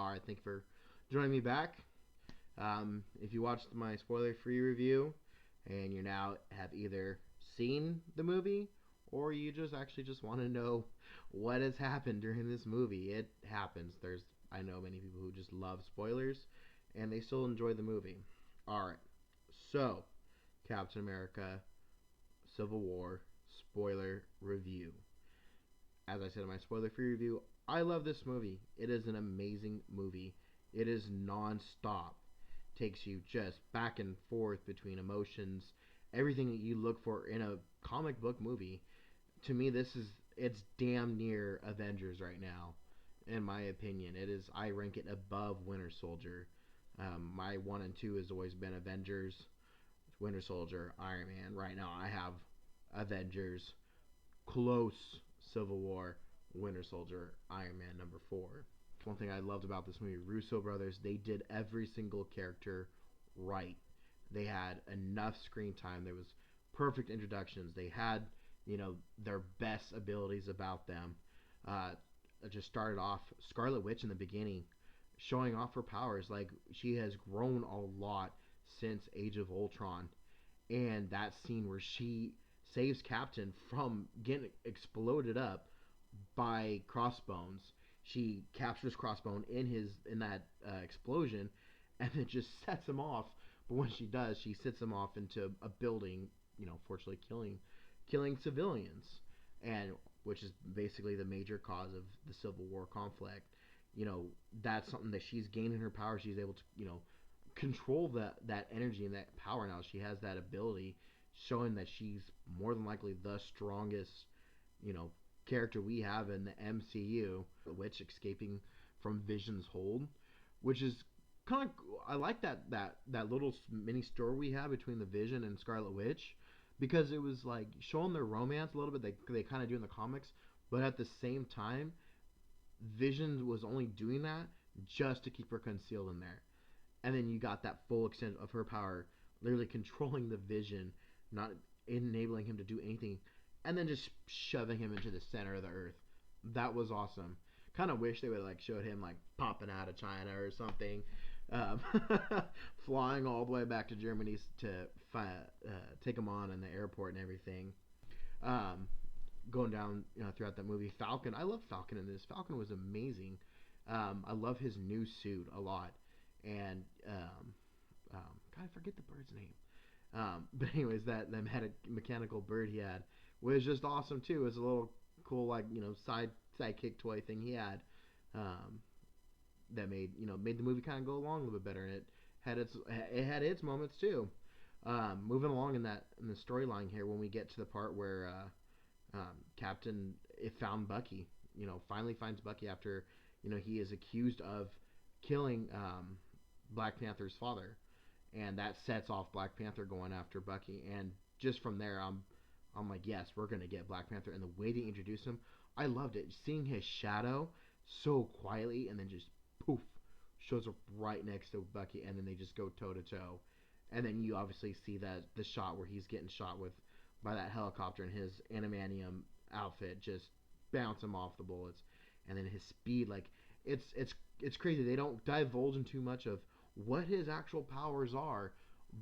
Alright, thank you for joining me back. If you watched my spoiler-free review and you now have either seen the movie or you just actually just want to know what has happened during this movie, it happens. I know many people who just love spoilers and they still enjoy the movie. Alright, so Captain America Civil War spoiler review. As I said in my spoiler-free review, I love this movie. It is an amazing movie. It is non-stop. Takes you just back and forth between emotions, everything that you look for in a comic book movie. To me, it's damn near Avengers right now, in my opinion. I rank it above Winter Soldier. My one and two has always been Avengers, Winter Soldier, Iron Man. Right now, I have Avengers, close Civil War, Winter Soldier, Iron Man number 4. One thing I loved about this movie, Russo brothers, they did every single character right. They had enough screen time. There was perfect introductions. They had, their best abilities about them. It just started off Scarlet Witch in the beginning, showing off her powers. Like, she has grown a lot since Age of Ultron. And that scene where she saves Captain from getting exploded up by Crossbones. She captures Crossbone in that explosion, and it just sets him off. But when she does, she sets him off into a building, fortunately killing civilians, and which is basically the major cause of the Civil War conflict. That's something that she's gaining her power. She's able to, control that energy and that power now. She has that ability, showing that she's more than likely the strongest, you know, character we have in the MCU. The witch escaping from Vision's hold, which is kind of, I like that little mini story we have between the Vision and Scarlet Witch, because it was like showing their romance a little bit. They kind of do in the comics, but at the same time, Vision was only doing that just to keep her concealed in there. And then you got that full extent of her power, literally controlling the Vision, not enabling him to do anything, and then just shoving him into the center of the earth. That was awesome. Kind of wish they would like showed him like popping out of China or something, um, flying all the way back to Germany to take him on in the airport and everything. Um, Going down, throughout that movie, Falcon. I love Falcon in this. Falcon was amazing. I love his new suit a lot, and God, I forget the bird's name. But anyways, that mechanical bird he had was just awesome too. It was a little cool, like, sidekick toy thing he had, um, that made the movie kind of go along a little bit better, and it had its moments too. Moving along in the storyline here, when we get to the part where Captain it found Bucky, finally finds Bucky after he is accused of killing Black Panther's father, and that sets off Black Panther going after Bucky. And just from there, I'm like, yes, we're gonna get Black Panther. And the way they introduced him, I loved it. Seeing his shadow so quietly, and then just poof, shows up right next to Bucky, and then they just go toe to toe. And then you obviously see that the shot where he's getting shot with by that helicopter, and his animanium outfit just bounce him off the bullets, and then his speed, like, it's crazy. They don't divulge in too much of what his actual powers are,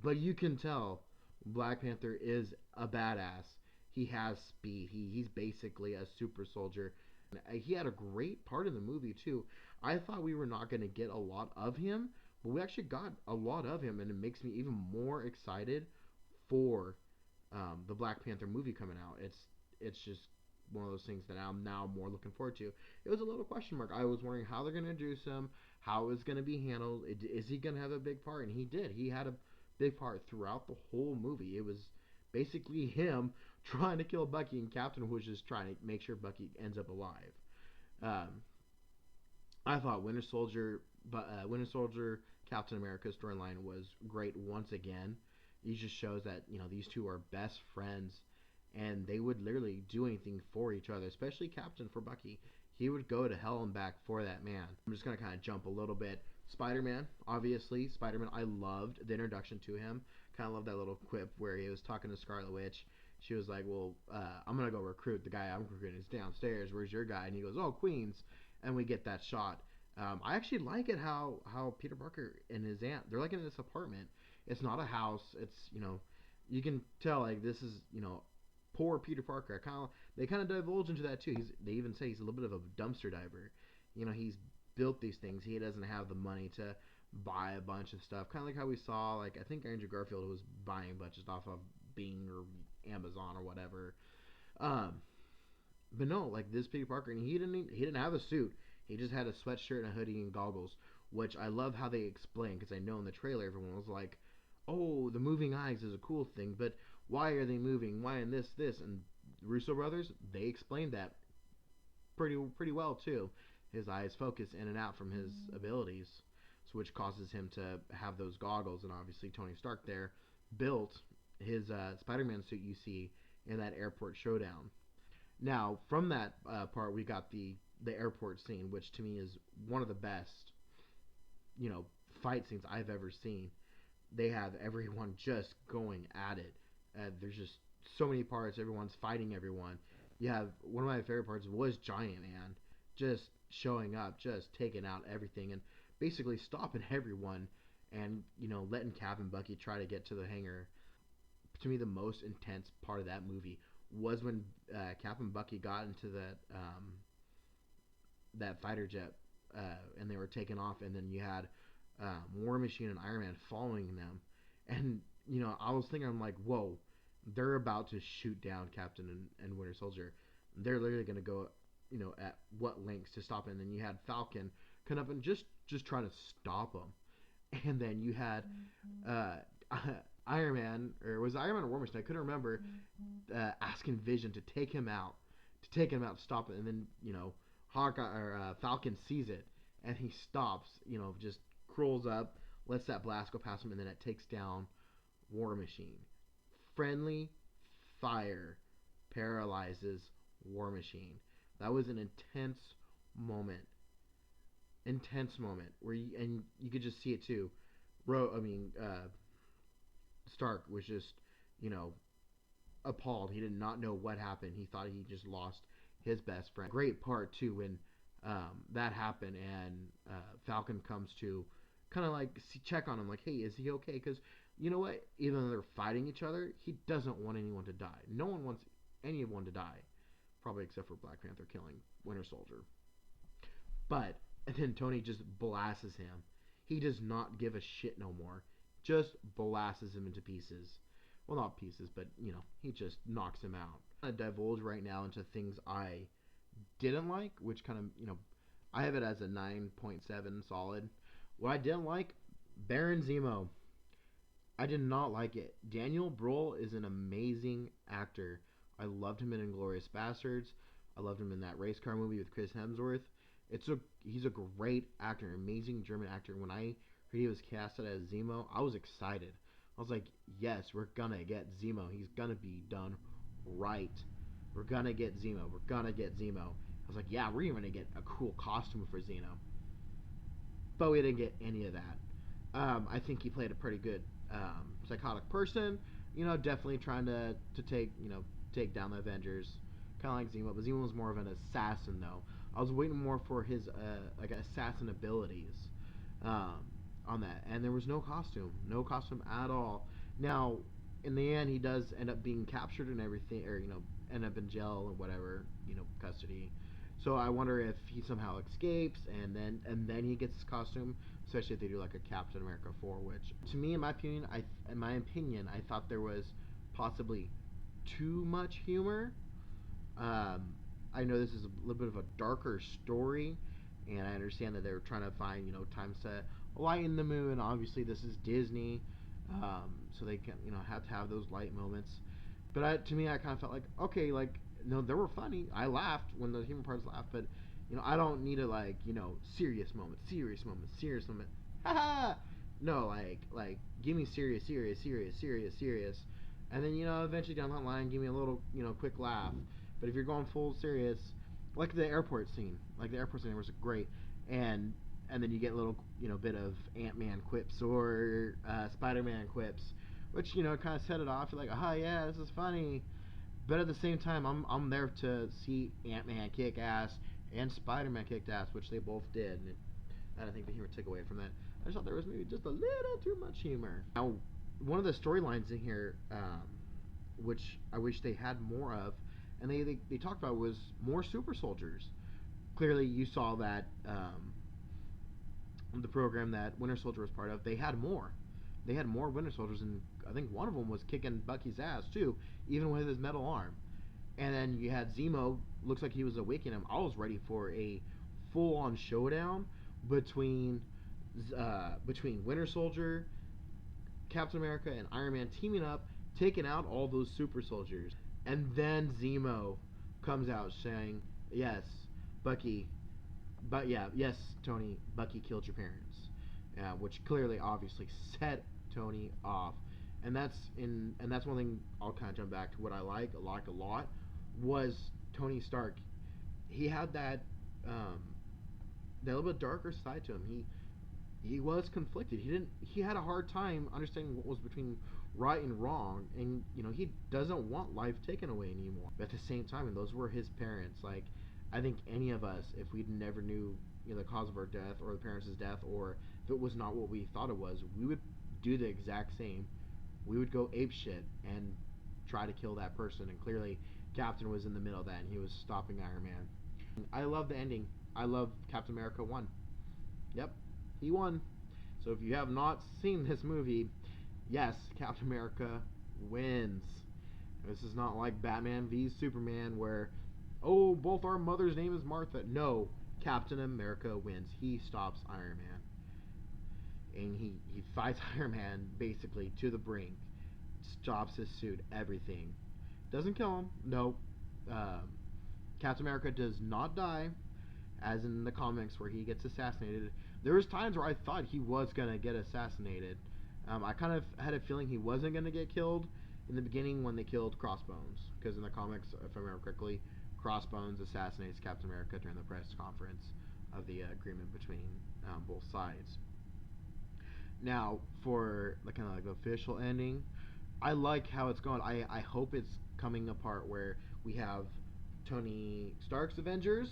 but you can tell Black Panther is a badass. He has speed. He's basically a super soldier. He had a great part in the movie too. I thought we were not going to get a lot of him, but we actually got a lot of him, and it makes me even more excited for the Black Panther movie coming out. It's just one of those things that I'm now more looking forward to. It was a little question mark. I was wondering how they're going to introduce him, how it's going to be handled. Is he going to have a big part? And he did. He had a big part throughout the whole movie. It was basically him trying to kill Bucky, and Captain was just trying to make sure Bucky ends up alive. Um, I thought Winter Soldier, Captain America storyline was great once again. It just shows that these two are best friends, and they would literally do anything for each other. Especially Captain for Bucky, he would go to hell and back for that man. I'm just gonna kind of jump a little bit. Spider-Man, obviously, Spider-Man. I loved the introduction to him. Kind of loved that little quip where he was talking to Scarlet Witch. She was like, "Well, I'm gonna go recruit. The guy I'm recruiting is downstairs. Where's your guy?" And he goes, "Oh, Queens." And we get that shot. I actually like it how Peter Parker and his aunt, they're like in this apartment. It's not a house. It's, you can tell like this is, poor Peter Parker. They kind of divulge into that too. They even say he's a little bit of a dumpster diver. He's built these things. He doesn't have the money to buy a bunch of stuff. Kind of like how we saw, like, I think Andrew Garfield was buying a bunch of stuff off Bing or Amazon or whatever. Um, but no, like this Peter Parker, and he didn't have a suit. He just had a sweatshirt and a hoodie and goggles, which I love how they explain, because I know in the trailer everyone was like, "Oh, the moving eyes is a cool thing, but why are they moving? Why in this?" And Russo brothers, they explained that pretty well too. His eyes focus in and out from his abilities, so which causes him to have those goggles. And obviously Tony Stark there built his Spider-Man suit you see in that airport showdown. Now, from that part, we got the airport scene, which to me is one of the best, you know, fight scenes I've ever seen. They have everyone just going at it. There's just so many parts. Everyone's fighting everyone. You have one of my favorite parts was Giant Man just showing up, just taking out everything, and basically stopping everyone, and letting Cap and Bucky try to get to the hangar. To me, the most intense part of that movie was when Cap and Bucky got into that fighter jet, and they were taking off, and then you had War Machine and Iron Man following them, and I was thinking, I'm like, whoa, they're about to shoot down Captain and Winter Soldier. They're literally going to go, at what lengths to stop it. And then you had Falcon come up and just try to stop them, and then you had uh, Iron Man, or was it Iron Man or War Machine? I couldn't remember. Asking Vision to take him out, to stop it, and then Hawkeye or Falcon sees it, and he stops. Just crawls up, lets that blast go past him, and then it takes down War Machine. Friendly fire paralyzes War Machine. That was an moment, where you could just see it too. Stark was just, you know, appalled. He did not know what happened. He thought he just lost his best friend. Great part too when that happened, and Falcon comes to kind of like check on him, like, hey, is he okay? Because you know what? Even though they're fighting each other, he doesn't want anyone to die. No one wants anyone to die, probably except for Black Panther killing Winter Soldier. But and then Tony just blasts him. He does not give a shit no more. Just blasts him into pieces. Well, not pieces, but he just knocks him out. I'm gonna divulge right now into things I didn't like, which kind of I have it as a 9.7 solid. What I didn't like, Baron Zemo. I did not like it. Daniel Bruhl is an amazing actor. I loved him in Inglourious Bastards. I loved him in that race car movie with Chris Hemsworth. He's a great actor, amazing German actor. When I heard he was casted as Zemo, I was excited. I was like, yes, we're gonna get Zemo. He's gonna be done right. We're gonna get Zemo. We're gonna get Zemo. I was like, yeah, we're even gonna get a cool costume for Zemo. But we didn't get any of that. I think he played a pretty good psychotic person. Definitely trying to take down the Avengers, kind of like Zemo. But Zemo was more of an assassin, though. I was waiting more for his like assassin abilities um, on that, and there was no costume at all. Now, in the end, he does end up being captured and everything, or end up in jail or whatever, custody. So I wonder if he somehow escapes, and then he gets his costume, especially if they do like a Captain America 4, which to me, in my opinion, I thought there was possibly too much humor. Um, I know this is a little bit of a darker story, and I understand that they're trying to find times to lighten the mood. Obviously, this is Disney, so they can have to have those light moments. But to me, I kind of felt like, okay, like, no, they were funny. I laughed when the human parts laughed, but I don't need a like serious moment, serious moment. Haha. No, like give me serious, and then eventually down that line, give me a little quick laugh. But if you're going full serious, like the airport scene was great, and then you get a little bit of Ant-Man quips or Spider-Man quips, which kind of set it off. You're like, oh yeah, this is funny. But at the same time, I'm there to see Ant-Man kick ass and Spider-Man kicked ass, which they both did. I don't think the humor took away from that. I just thought there was maybe just a little too much humor. Now, one of the storylines in here, which I wish they had more of, and they talked about was more super soldiers. Clearly, you saw that the program that Winter Soldier was part of. They had more. They had more Winter Soldiers, and I think one of them was kicking Bucky's ass too, even with his metal arm. And then you had Zemo. Looks like he was awakening him. I was ready for a full-on showdown between between Winter Soldier, Captain America, and Iron Man teaming up, taking out all those super soldiers. And then Zemo comes out saying, "Yes, Bucky, but yeah, yes, Tony, Bucky killed your parents," which clearly, obviously, set Tony off. And that's one thing I'll kind of jump back to what I like a lot was Tony Stark. He had that little bit darker side to him. He was conflicted. He had a hard time understanding what was between right and wrong, and he doesn't want life taken away anymore. But at the same time, and those were his parents. Like, I think any of us, if we never knew the cause of our death or the parents' death, or if it was not what we thought it was, we would do the exact same. We would go ape shit and try to kill that person. And clearly, Captain was in the middle of that, and he was stopping Iron Man. I love the ending. I love Captain America won. Yep, he won. So if you have not seen this movie, yes, Captain America wins. This is not like Batman v Superman where, oh, both our mother's name is Martha. No, Captain America wins. He stops Iron Man. And he fights Iron Man basically to the brink. Stops his suit, everything. Doesn't kill him. No. Captain America does not die, as in the comics where he gets assassinated. There was times where I thought he was gonna get assassinated. I kind of had a feeling he wasn't gonna get killed in the beginning when they killed Crossbones, because in the comics, if I remember correctly, Crossbones assassinates Captain America during the press conference of the agreement between both sides. Now, for the kind of like the official ending, I like how it's going. I hope it's coming apart where we have Tony Stark's Avengers,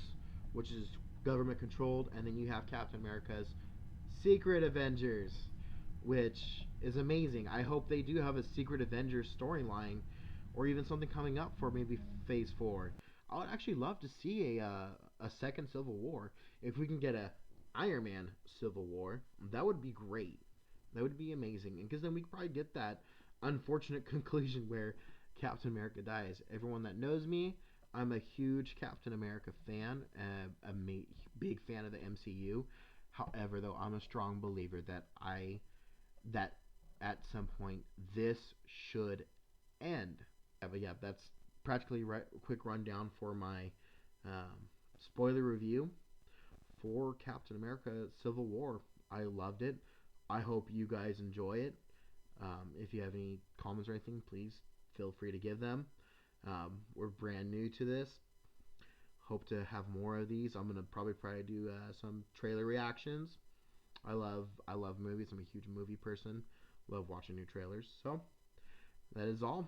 which is government controlled, and then you have Captain America's Secret Avengers, which is amazing. I hope they do have a Secret Avengers storyline, or even something coming up for maybe Phase 4. I would actually love to see a second Civil War. If we can get a Iron Man Civil War, that would be great. That would be amazing, because then we could probably get that unfortunate conclusion where Captain America dies. Everyone that knows me, I'm a huge Captain America fan, big fan of the MCU. However, though, I'm a strong believer that at some point this should end. Yeah, but yeah, that's practically a quick rundown for my spoiler review for Captain America Civil War. I loved it. I hope you guys enjoy it. If you have any comments or anything, please feel free to give them. We're brand new to this. Hope to have more of these. I'm gonna probably do some trailer reactions. I love movies. I'm a huge movie person. Love watching new trailers. So that is all.